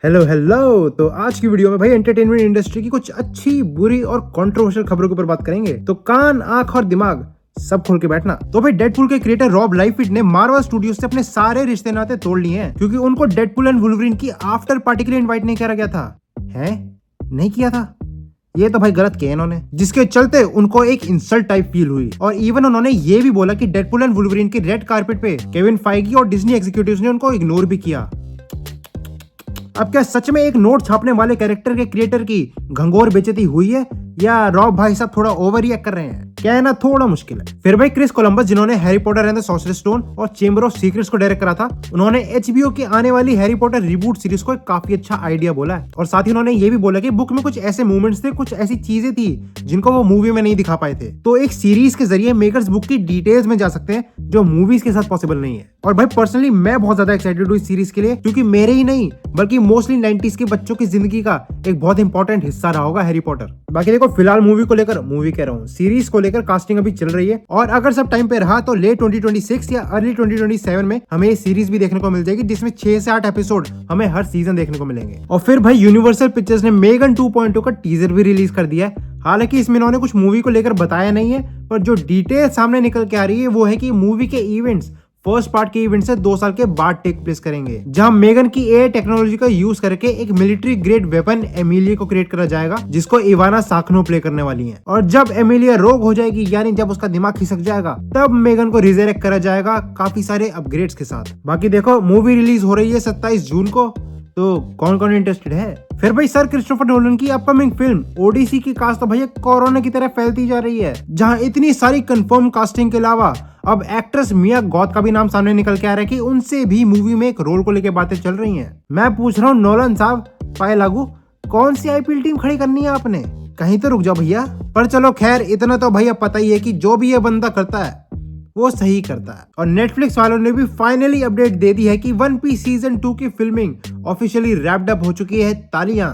Hello hello. तो आज की वीडियो में भाई एंटरटेनमेंट इंडस्ट्री की कुछ अच्छी, बुरी और कंट्रोवर्शियल खबरों के ऊपर बात करेंगे। तो कान, आंख और दिमाग सब खोल के बैठना। तो भाई डेडपूल के क्रिएटर रॉब लाइफिट ने मार्वल स्टूडियो से अपने सारे रिश्ते नाते तोड़ लिए हैं, क्योंकि उनको डेडपूल एंड वुल्वरीन की आफ्टर पार्टी के लिए इनवाइट नहीं करा गया था। है नहीं किया था, ये तो भाई गलत किया इन्होंने, जिसके चलते उनको एक इंसल्ट टाइप फील हुई। और इवन उन्होंने ये भी बोला कि डेडपूल एंड वुल्वरीन की रेड कारपेट पे केविन फाइगी और डिज्नी एग्जीक्यूटिव्स ने उनको इग्नोर भी किया। अब क्या सच में एक नोट छापने वाले कैरेक्टर के क्रिएटर की घंघोर बेइज्जती हुई है, या रॉब भाई साहब थोड़ा ओवर रिएक्ट कर रहे हैं? क्या है ना, थोड़ा मुश्किल है। फिर भाई क्रिस कोलंबस, जिन्होंने Harry Potter and the sorcerer stone और चेंबर ऑफ सीक्रेट्स को डायरेक्ट करा था, उन्होंने एचबीओ की आने वाली हैरी पॉटर रिबूट सीरीज को एक काफी अच्छा आइडिया बोला है। और साथ ही उन्होंने ये भी बोला कि बुक में कुछ ऐसे मूवमेंट्स थे, कुछ ऐसी चीजें थी जिनको वो मूवी में नहीं दिखा पाए थे। तो एक सीरीज के जरिए मेकर्स बुक की डिटेल्स में जा सकते हैं, जो मूवीज के साथ पॉसिबल नहीं है। और भाई पर्सनली मैं बहुत ज्यादा एक्साइटेड हूँ इस सीरीज के लिए, क्योंकि मेरे ही नहीं बल्कि मोस्टली 90s के बच्चों की जिंदगी का एक बहुत इंपॉर्टेंट हिस्सा रहा होगा हैरी पॉटर। बाकी देखो, फिलहाल मूवी कह रहा हूँ, सीरीज को लेकर कास्टिंग अभी चल रही है, और अगर सब टाइम पे रहा तो लेट 2026 या अर्ली 2027 में हमें ये सीरीज भी देखने को मिल जाएगी, जिसमें 6 से 8 एपिसोड हमें हर सीजन देखने को मिलेंगे। और फिर भाई यूनिवर्सल पिक्चर्स ने मेगन 2.0 का टीजर भी रिलीज कर दिया है। हालांकि इसमें इन्होंने कुछ मूवी को लेकर बताया नहीं है, पर जो डिटेल सामने निकल के आ रही है वो है कि मूवी के इवेंट्स फर्स्ट पार्ट के इवेंट से 2 साल के बाद टेक प्लेस करेंगे, जहां मेगन की एआई टेक्नोलॉजी का यूज करके एक मिलिट्री ग्रेड वेपन एमिलिया को क्रिएट करा जाएगा, जिसको इवाना साखनो प्ले करने वाली हैं। और जब एमिलिया रोग हो जाएगी, यानी जब उसका दिमाग खिसक जाएगा, तब मेगन को रिजेरेक्ट करा जाएगा काफी सारे अपग्रेड्स के साथ। बाकी देखो, मूवी रिलीज हो रही है 27 जून को, तो कौन कौन इंटरेस्टेड है? फिर भाई सर क्रिस्टोफर नोलन की अपकमिंग फिल्म ओडिसी की कास्ट तो भैया कोरोना की तरह फैलती जा रही है, जहां इतनी सारी कंफर्म कास्टिंग के अलावा अब एक्ट्रेस मिया गॉथ का भी नाम सामने निकल के आ रहा है कि उनसे भी मूवी में एक रोल को लेकर बातें चल रही हैं। मैं पूछ रहा हूँ नोलन साहब, पाए लागू कौन सी आईपीएल टीम खड़ी करनी है आपने? कहीं तो रुक जाओ भैया। पर चलो खैर, इतना तो भैया पता ही है कि जो भी ये बंदा करता है वो सही करता है। और नेटफ्लिक्स वालों ने भी फाइनली अपडेट दे दी है कि वन पीस सीजन 2 की फिल्मिंग ऑफिशियली रैप्ड अप हो चुकी है। तालियां,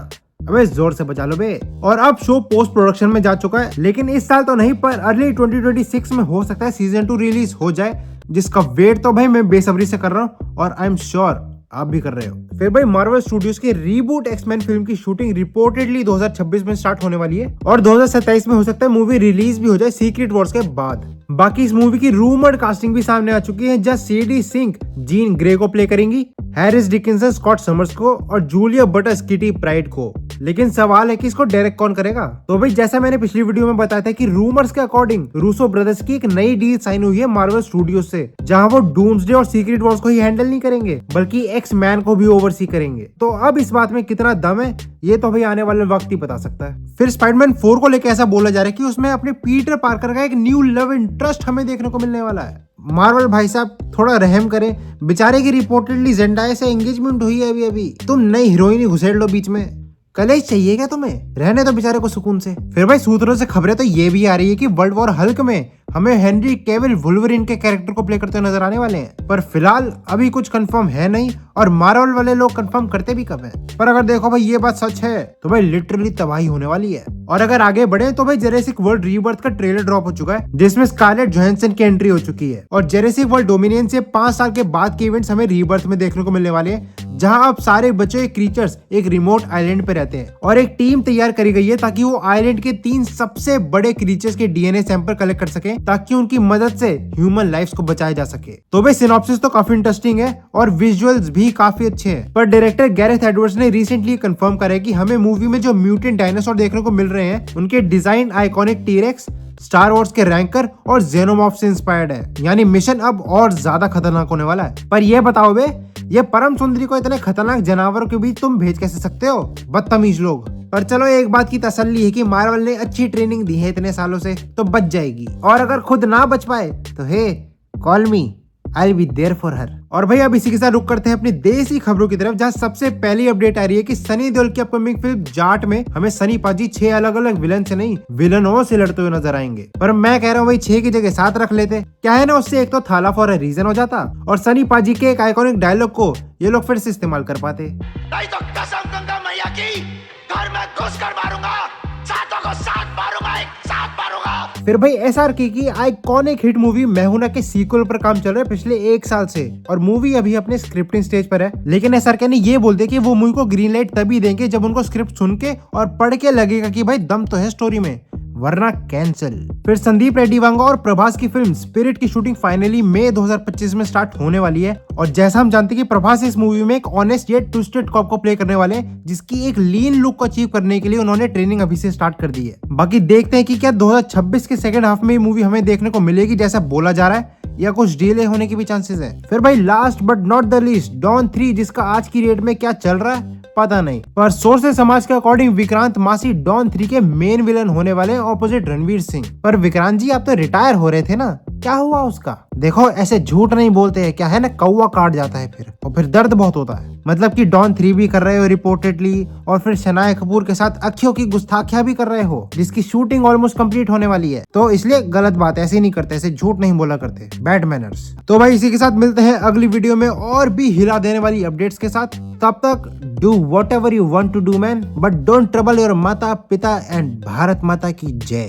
अबे जोर से बजा लो बे। और अब शो पोस्ट प्रोडक्शन में जा चुका है, लेकिन इस साल तो नहीं, पर अर्ली 2026 में हो सकता है सीजन 2 रिलीज हो जाए, जिसका वेट तो भाई मैं बेसब्री से कर रहा हूँ, और आई एम श्योर आप भी कर रहे हो। फिर भाई मार्वल स्टूडियोज की रीबूट एक्समैन फिल्म की शूटिंग रिपोर्टेडली 2026 में स्टार्ट होने वाली है, और 2027 में हो सकता है मूवी रिलीज भी हो जाए सीक्रेट वॉर्स के बाद। बाकी इस मूवी की रूमर्ड कास्टिंग भी सामने आ चुकी है, जहाँ सीडी सिंक जीन ग्रे को प्ले करेंगी, हैरिस डिकिंसन स्कॉट समर्स को, और जूलिया बटर्स किटी प्राइड को। लेकिन सवाल है कि इसको डायरेक्ट कौन करेगा? तो भाई जैसा मैंने पिछली वीडियो में बताया था कि रूमर्स के अकॉर्डिंग रूसो ब्रदर्स की एक नई डील साइन हुई है मार्वल स्टूडियोज से, जहां वो डूम्सडे और सीक्रेट वॉर्स को ही हैंडल नहीं करेंगे, बल्कि एक्स मैन को भी ओवरसी करेंगे। तो अब इस बात में कितना दम है, ये तो भाई आने वाले वक्त ही बता सकता है। फिर स्पाइडरमैन 4 को लेकर ऐसा बोला जा रहा है कि उसमें अपने पीटर पार्कर का एक न्यू लव इंटरेस्ट हमें देखने को मिलने वाला है। मार्वल भाई साहब थोड़ा रहम करें, बेचारे की रिपोर्टेडली जेंडाया से एंगेजमेंट हुई है अभी। तुम नई हीरोइन ही घुसेड़ लो बीच में, कलेश चाहिए क्या तुम्हें? रहने दो बेचारे को सुकून से। फिर भाई सूत्रों से खबरें तो ये भी आ रही है कि वर्ल्ड वॉर हल्क में हमें हेनरी कैविल वुल्वरीन के कैरेक्टर को प्ले करते नजर आने वाले हैं, पर फिलहाल अभी कुछ कंफर्म है नहीं, और मार्वल वाले लोग कंफर्म करते भी कब है। पर अगर देखो भाई ये बात सच है तो भाई लिटरली तबाही होने वाली है। और अगर आगे बढ़े तो भाई जेरेसिक वर्ल्ड रीबर्थ का ट्रेलर ड्रॉप हो चुका है, जिसमें स्कारलेट जोहानसन की एंट्री हो चुकी है। और जेरेसिक वर्ल्ड डोमिनियन से 5 साल के बाद के इवेंट्स हमें रीबर्थ में देखने को मिलने वाले हैं, जहां अब सारे बचे क्रीचर्स एक रिमोट आइलैंड पे रहते हैं, और एक टीम तैयार करी गई है ताकि वो आइलैंड के 3 सबसे बड़े क्रीचर्स के डीएनए सैंपल कलेक्ट कर सके, ताकि उनकी मदद से ह्यूमन लाइफ्स को बचाया जा सके। तो भाई सिनॉप्सिस तो काफी इंटरेस्टिंग है और विजुअल्स भी काफी अच्छे हैं, पर डायरेक्टर गैरेथ एडवर्ड्स ने रिसेंटली कंफर्म करा है कि हमें मूवी में जो म्यूटेंट डायनासोर देखने को मिल रहे हैं, उनके design iconic T-Rex, star Wars के रैंकर और जेनोमॉर्फ से इंस्पायर्ड है। यानी मिशन अब और ज्यादा खतरनाक होने वाला है। पर ये बताओ बे, ये परम सुंदरी को इतने खतरनाक जानवरों के बीच तुम भेज कैसे सकते हो, बदतमीज लोग। पर चलो एक बात की तसल्ली है कि मार्वल ने अच्छी ट्रेनिंग दी है इतने सालों से, तो बच जाएगी। और अगर खुद ना बच पाए तो hey call me, I will be there for her. और भाई अब इसी के साथ रुक करते हैं अपनी देसी खबरों की तरफ, जहां सबसे पहली अपडेट आ रही है कि सनी देओल की अपकमिंग फिल्म जाट में हमें सनी पाजी 6 अलग अलग विलन से नहीं, विलनों से लड़ते हुए नजर आएंगे। पर मैं कह रहा हूँ भाई 6 की जगह 7 रख लेते, क्या है ना, उससे एक तो थाला फॉर अ रीजन हो जाता, और सनी पाजी के एक आइकॉनिक डायलॉग को ये लोग फिर से इस्तेमाल कर पाते। नहीं तो कसम गंगा मैया की, घर में घुस कर मारूंगा, सातों को साथ मारूंगा, एक साथ मारूंगा। फिर भाई SRK की आइकॉनिक हिट मूवी मैं हूं ना के सीक्वल पर काम चल रहा है पिछले 1 साल से, और मूवी अभी अपने स्क्रिप्टिंग स्टेज पर है। लेकिन SRK ने ये बोल दिया कि वो मूवी को ग्रीन लाइट तभी देंगे जब उनको स्क्रिप्ट सुन के और पढ़ के लगेगा कि भाई दम तो है स्टोरी में, वरना कैंसिल। फिर संदीप रेड्डी वांगा और प्रभास की फिल्म स्पिरिट की शूटिंग फाइनली मई 2025 में स्टार्ट होने वाली है। और जैसा हम जानते हैं कि प्रभास इस मूवी में एक ऑनेस्ट येट ट्विस्टेड कॉप को प्ले करने वाले हैं, जिसकी एक लीन लुक को अचीव करने के लिए उन्होंने ट्रेनिंग अभी से स्टार्ट कर दी है। बाकी देखते हैं कि क्या 2026 के सेकंड हाफ में ये मूवी हमें देखने को मिलेगी जैसा बोला जा रहा है, या कुछ डिले होने के भी चांसेस है। फिर भाई last but not the least Don 3, जिसका आज की रेट में क्या चल रहा है पता नहीं, पर सोर्सेस समाज के अकॉर्डिंग विक्रांत मासी डॉन 3 के मेन विलन होने वाले हैं ऑपोजिट रणवीर सिंह। पर विक्रांत जी आप तो रिटायर हो रहे थे ना, क्या हुआ उसका? देखो ऐसे झूठ नहीं बोलते हैं, क्या है ना कौवा काट जाता है फिर, और फिर दर्द बहुत होता है। मतलब कि डॉन 3 भी कर रहे हो रिपोर्टेडली, और फिर शनाया कपूर के साथ अखियों की गुस्ताखियां भी कर रहे हो, जिसकी शूटिंग ऑलमोस्ट कंप्लीट होने वाली है। तो इसलिए गलत बात, ऐसे नहीं करते, ऐसे झूठ नहीं बोला करते, बैड मैनर्स। तो भाई इसी के साथ मिलते हैं अगली वीडियो में और भी हिला देने वाली अपडेट्स के साथ। तब तक do whatever you want to do man, but don't trouble your माता पिता एंड भारत माता की जय।